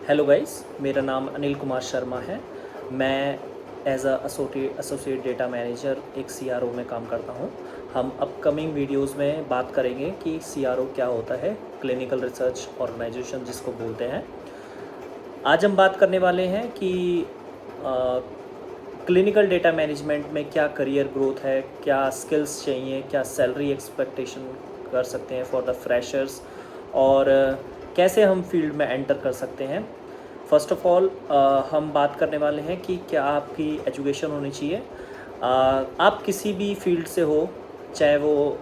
Hello guys, मेरा नाम अनिल कुमार शर्मा है। मैं as a associate data manager एक सीआरओ में काम करता हूं। हम अपकमिंग वीडियोस में बात करेंगे कि सीआरओ क्या होता है, क्लिनिकल रिसर्च ऑर्गेनाइजेशन जिसको बोलते हैं। आज हम बात करने वाले हैं कि क्लिनिकल डेटा मैनेजमेंट में क्या करियर ग्रोथ है, क्या स्किल्स चाहिए, क्या सैलरी एक्सपेक्टेशन कर सकते हैं फॉर द फ्रेशर्स, और कैसे हम फील्ड में एंटर कर सकते हैं। फ़र्स्ट ऑफ ऑल हम बात करने वाले हैं कि क्या आपकी एजुकेशन होनी चाहिए। आप किसी भी फील्ड से हो, चाहे वो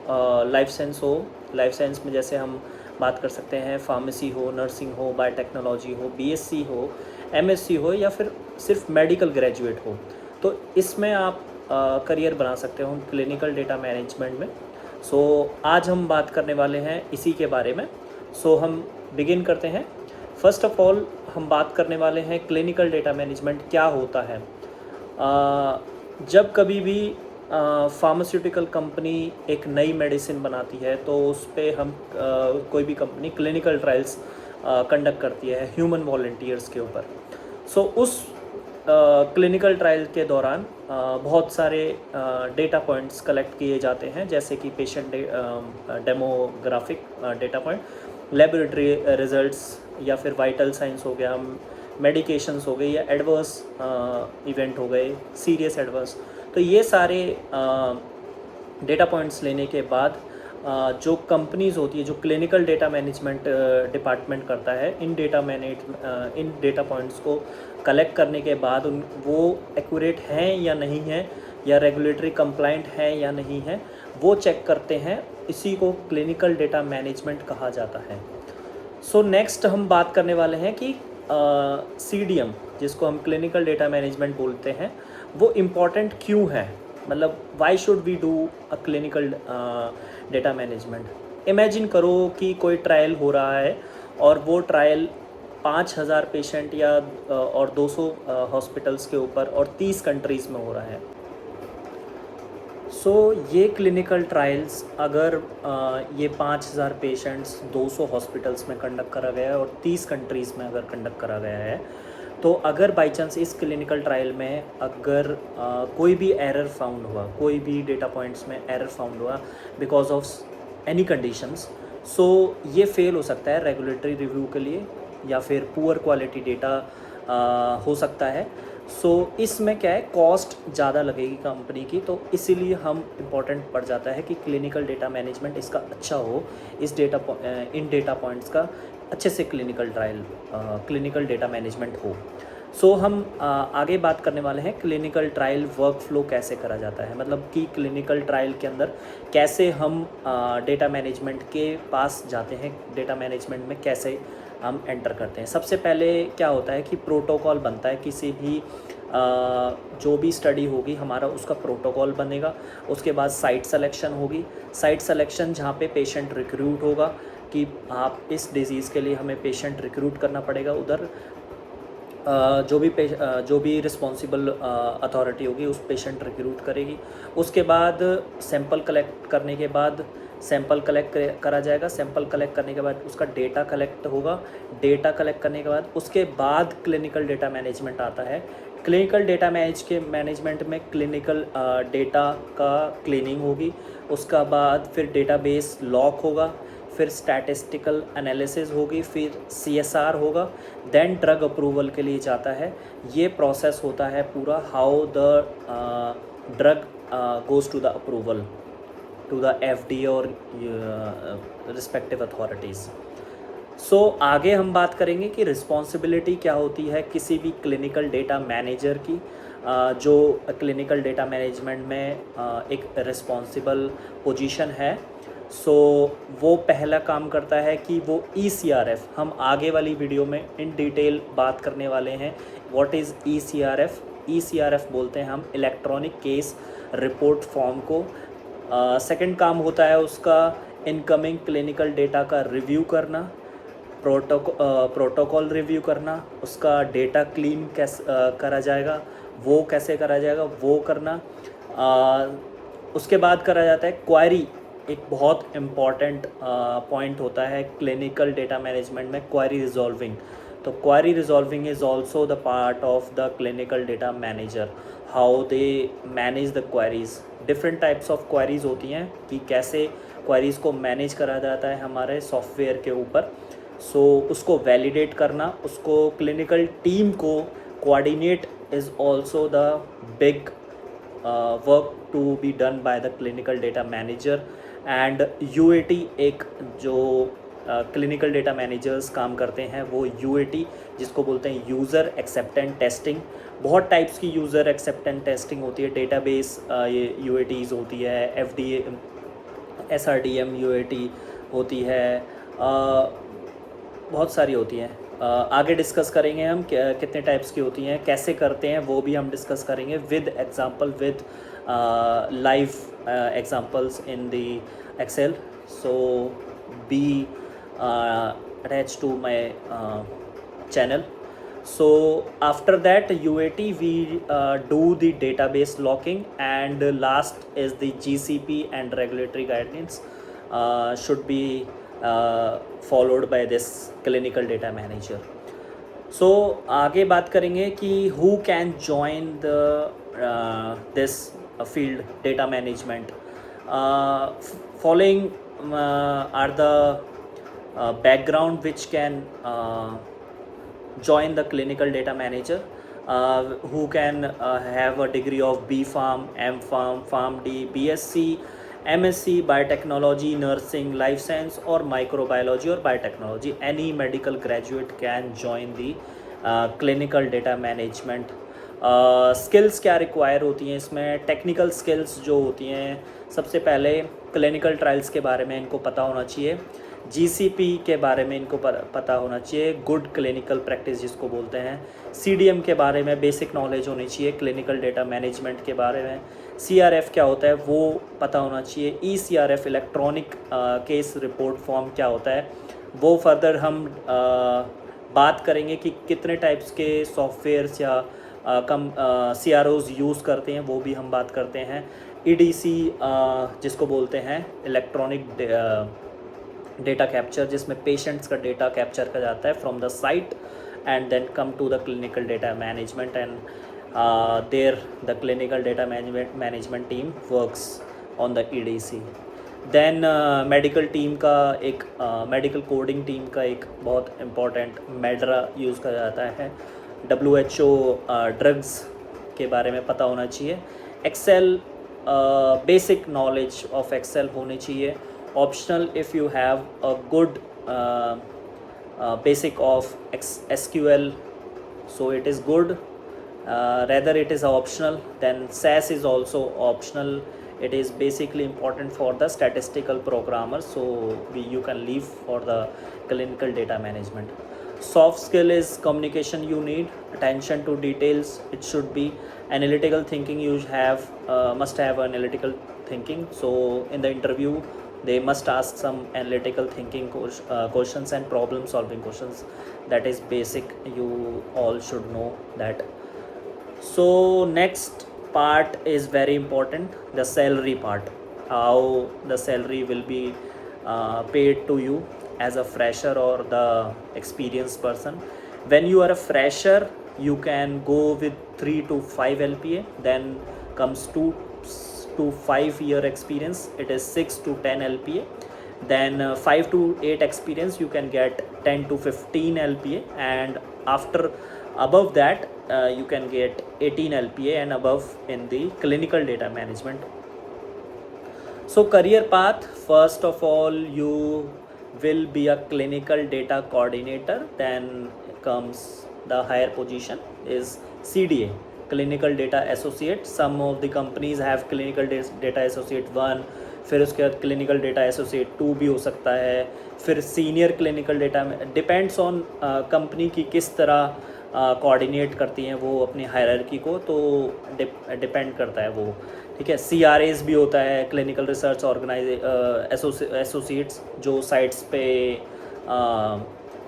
लाइफ साइंस हो। लाइफ साइंस में जैसे हम बात कर सकते हैं फार्मेसी हो, नर्सिंग हो, बायोटेक्नोलॉजी हो, बीएससी हो, एमएससी हो, या फिर सिर्फ मेडिकल ग्रेजुएट हो, तो इसमें आप करियर बना सकते हो क्लिनिकल डेटा मैनेजमेंट में। सो आज हम बात करने वाले हैं इसी के बारे में। सो हम बिगिन करते हैं। फर्स्ट ऑफ ऑल हम बात करने वाले हैं क्लिनिकल डेटा मैनेजमेंट क्या होता है। जब कभी भी फार्मास्यूटिकल कंपनी एक नई मेडिसिन बनाती है तो उस पर हम कोई भी कंपनी क्लिनिकल ट्रायल्स कंडक्ट करती है ह्यूमन वॉलंटियर्स के ऊपर। सो उस क्लिनिकल ट्रायल के दौरान बहुत सारे डेटा पॉइंट्स कलेक्ट किए जाते हैं, जैसे कि patient demographic data point, laboratory results, या फिर वाइटल साइंस हो गया, मेडिकेशंस हो गए, या एडवर्स इवेंट हो गए, सीरियस एडवर्स। तो ये सारे डेटा पॉइंट्स लेने के बाद जो कंपनीज़ होती है, जो क्लिनिकल डेटा मैनेजमेंट डिपार्टमेंट करता है, इन डेटा पॉइंट्स को कलेक्ट करने के बाद वो एक्यूरेट हैं या नहीं हैं, या रेगुलेटरी कंप्लाइंट हैं या नहीं हैं, वो चेक करते हैं। इसी को क्लिनिकल डेटा मैनेजमेंट कहा जाता है। सो नेक्स्ट हम बात करने वाले हैं कि CDM, जिसको हम क्लिनिकल डेटा मैनेजमेंट बोलते हैं, वो इम्पॉर्टेंट क्यों है। मतलब why should we do a clinical data management. Imagine करो कि कोई ट्रायल हो रहा है और वो ट्रायल 5000 पेशेंट या और 200 हॉस्पिटल्स के ऊपर और 30 कंट्रीज़ में हो रहा है। सो ये क्लिनिकल ट्रायल्स अगर ये 5000 पेशेंट्स 200 हॉस्पिटल्स में कंडक्ट करा गया है और 30 कंट्रीज़ में अगर कंडक्ट करा गया है, तो अगर बाई चांस इस क्लिनिकल ट्रायल में अगर कोई भी एरर फाउंड हुआ, कोई भी डेटा पॉइंट्स में एरर फाउंड हुआ बिकॉज ऑफ एनी कंडीशंस, सो ये फेल हो सकता है रेगुलेटरी रिव्यू के लिए, या फिर पुअर क्वालिटी डेटा हो सकता है। सो इसमें क्या है, कॉस्ट ज़्यादा लगेगी कंपनी की, तो इसीलिए हम इम्पॉर्टेंट पड़ जाता है कि क्लिनिकल डेटा मैनेजमेंट इसका अच्छा हो, इन डेटा पॉइंट्स का अच्छे से क्लिनिकल डेटा मैनेजमेंट हो। सो हम आगे बात करने वाले हैं क्लिनिकल ट्रायल वर्क फ्लो कैसे करा जाता है, मतलब कि क्लिनिकल ट्रायल के अंदर कैसे हम डेटा मैनेजमेंट के पास जाते हैं, डेटा मैनेजमेंट में कैसे हम एंटर करते हैं। सबसे पहले क्या होता है कि प्रोटोकॉल बनता है, किसी भी जो भी स्टडी होगी हमारा उसका प्रोटोकॉल बनेगा। उसके बाद साइट सिलेक्शन होगी, साइट सिलेक्शन जहाँ पे पेशेंट रिक्रूट होगा कि आप इस डिज़ीज़ के लिए हमें पेशेंट रिक्रूट करना पड़ेगा। उधर जो भी रिस्पॉन्सिबल अथॉरिटी होगी उस पेशेंट रिक्रूट करेगी। उसके बाद सैंपल कलेक्ट करने के बाद सैंपल कलेक्ट करा जाएगा। सैंपल कलेक्ट करने के बाद उसका डेटा कलेक्ट होगा। डेटा कलेक्ट करने के बाद उसके बाद क्लिनिकल डेटा मैनेजमेंट आता है। क्लिनिकल डेटा मैनेजमेंट में क्लिनिकल डेटा का क्लीनिंग होगी। उसका बाद फिर डेटाबेस लॉक होगा, फिर स्टैटिस्टिकल एनालिसिस होगी, फिर CSR होगा, देन ड्रग अप्रूवल के लिए जाता है। ये प्रोसेस होता है पूरा, how the drug goes to the approval to the FDA और रिस्पेक्टिव अथॉरिटीज़। सो आगे हम बात करेंगे कि रिस्पॉन्सिबिलिटी क्या होती है किसी भी क्लिनिकल डेटा मैनेजर की। जो क्लिनिकल डेटा मैनेजमेंट में एक रिस्पॉन्सिबल पोजीशन है। सो वो पहला काम करता है कि वो ECRF, हम आगे वाली वीडियो में इन डिटेल बात करने वाले हैं व्हाट इज़ ECRF बोलते हैं हम इलेक्ट्रॉनिक केस रिपोर्ट फॉर्म को। सेकंड काम होता है उसका इनकमिंग क्लिनिकल डेटा का रिव्यू करना, प्रोटोकॉल रिव्यू करना, उसका डेटा क्लीन कैसे करा जाएगा, वो कैसे करा जाएगा वो करना। उसके बाद करा जाता है क्वायरी। एक बहुत इम्पॉर्टेंट पॉइंट होता है क्लिनिकल डेटा मैनेजमेंट में, क्वायरी रिजॉल्विंग। तो query resolving is also the part of the clinical data manager, how they manage the queries. Different types of queries होती हैं कि कैसे क्वारीज को मैनेज करा जाता है हमारे सॉफ्टवेयर के ऊपर। सो उसको वैलिडेट करना, उसको क्लिनिकल टीम को coordinate is also the big work to be done by the clinical data manager. And UAT एक जो क्लिनिकल डेटा मैनेजर्स काम करते हैं वो यूएटी जिसको बोलते हैं यूज़र एक्सेप्टेंस टेस्टिंग। बहुत टाइप्स की यूज़र एक्सेप्टेंस टेस्टिंग होती है, डेटाबेस ये यूएटीज़ होती है, एफडीए एसआरडीएम यूएटी होती है, बहुत सारी होती हैं। आगे डिस्कस करेंगे हम कितने टाइप्स की होती हैं, कैसे करते हैं वो भी हम डिस्कस करेंगे with example, with live examples in the Excel. So be attached to my channel. So after that UAT we do the database locking, and last is the GCP and regulatory guidelines should be followed by this clinical data manager. So आगे बात करेंगे कि who can join the this field data management. Following are the background which can join the clinical data manager, who can have a degree of B Pharm, M Pharm, PharmD, BSc, MSc, biotechnology, nursing, life science or microbiology or biotechnology. Any medical graduate can join the clinical data management. Skills क्या require होती हैं इसमें, technical skills जो होती हैं, सबसे पहले clinical trials के बारे में इनको पता होना चाहिए, जीसीपी के बारे में इनको पता होना चाहिए, गुड क्लिनिकल प्रैक्टिस जिसको बोलते हैं, सीडीएम के बारे में बेसिक नॉलेज होनी चाहिए, क्लिनिकल डेटा मैनेजमेंट के बारे में, सीआरएफ क्या होता है वो पता होना चाहिए, ईसीआरएफ इलेक्ट्रॉनिक केस रिपोर्ट फॉर्म क्या होता है वो फर्दर हम बात करेंगे कि कितने टाइप्स के सॉफ्टवेयर्स या कम CROs यूज़ करते हैं वो भी हम बात करते हैं, EDC जिसको बोलते हैं इलेक्ट्रॉनिक डेटा कैप्चर, जिसमें पेशेंट्स का डेटा कैप्चर किया जाता है from the site and then come to the clinical data management, and there the clinical data management team works on the EDC। Then medical team का एक medical coding team का एक बहुत important मेड्रा use किया जाता है, WHO ड्रग्स के बारे में पता होना चाहिए, Excel basic knowledge of Excel होनी चाहिए, optional if you have a good basic of SQL, so it is good, rather it is optional. Then SAS is also optional, it is basically important for the statistical programmers, so you can leave for the clinical data management. Soft skill is communication, you need attention to details, it should be analytical thinking, you have must have analytical thinking, so in the interview they must ask some analytical thinking questions and problem solving questions. That is basic, you all should know that. So next part is very important, the salary part, how the salary will be paid to you as a fresher or the experienced person. When you are a fresher you can go with 3 to 5 LPA, then comes 2 to 5 year experience, it is 6 to 10 LPA, then 5 to 8 experience you can get 10 to 15 LPA, and after above that you can get 18 LPA and above in the clinical data management. So career path, first of all you will be a clinical data coordinator, then comes the higher position is CDA, clinical data associate. Some of the companies have clinical data associate 1, फिर उसके बाद clinical data associate 2 भी हो सकता है, फिर senior clinical data, depends on company की किस तरह कोऑर्डिनेट करती हैं वो अपनी हायरार्की को, तो डिपेंड करता है वो, ठीक है। CRAs भी होता है, क्लिनिकल रिसर्च एसोसिएट्स जो साइट्स पे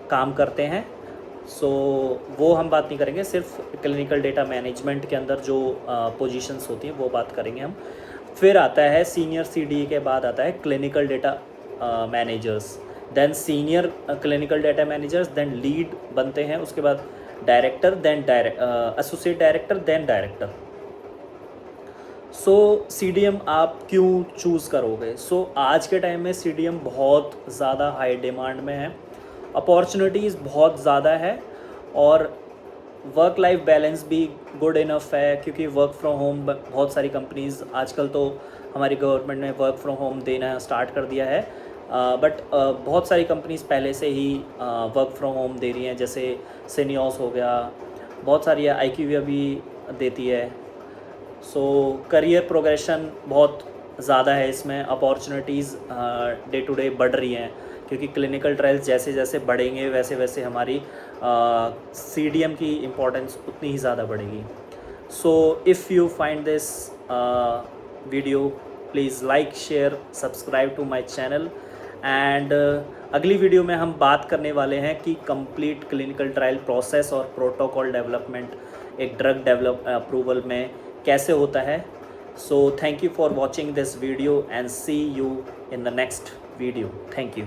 काम करते हैं, सो वो हम बात नहीं करेंगे, सिर्फ क्लिनिकल डेटा मैनेजमेंट के अंदर जो पोजीशंस होती हैं वो बात करेंगे हम। फिर आता है सीनियर CDE के बाद आता है clinical data managers, then senior clinical data managers, then lead बनते हैं, उसके बाद director, then associate director, then director. So CDM आप क्यों चूज़ करोगे? आज के टाइम में CDM बहुत ज़्यादा हाई डिमांड में है, अपॉर्चुनिटीज़ बहुत ज़्यादा है, और वर्क लाइफ बैलेंस भी गुड इनफ है, क्योंकि वर्क फ्रॉम होम बहुत सारी कंपनीज़ आजकल तो हमारी गवर्नमेंट ने वर्क फ्रॉम होम देना स्टार्ट कर दिया है, बट बहुत सारी कंपनीज़ पहले से ही वर्क फ्रॉम होम दे रही हैं, जैसे सिनियोस हो गया, बहुत सारी है, IQVIA भी देती है। करियर प्रोग्रेशन बहुत ज़्यादा है इसमें, अपॉर्चुनिटीज़ डे टू डे बढ़ रही हैं, क्योंकि क्लिनिकल ट्रायल्स जैसे जैसे बढ़ेंगे वैसे वैसे हमारी CDM की इम्पोर्टेंस उतनी ही ज़्यादा बढ़ेगी। If you find this video, please like, share, subscribe to my channel, and अगली वीडियो में हम बात करने वाले हैं कि कंप्लीट क्लिनिकल ट्रायल प्रोसेस और प्रोटोकॉल डेवलपमेंट एक ड्रग अप्रूवल में कैसे होता है। Thank you for watching this video and see you in the next video. Thank you.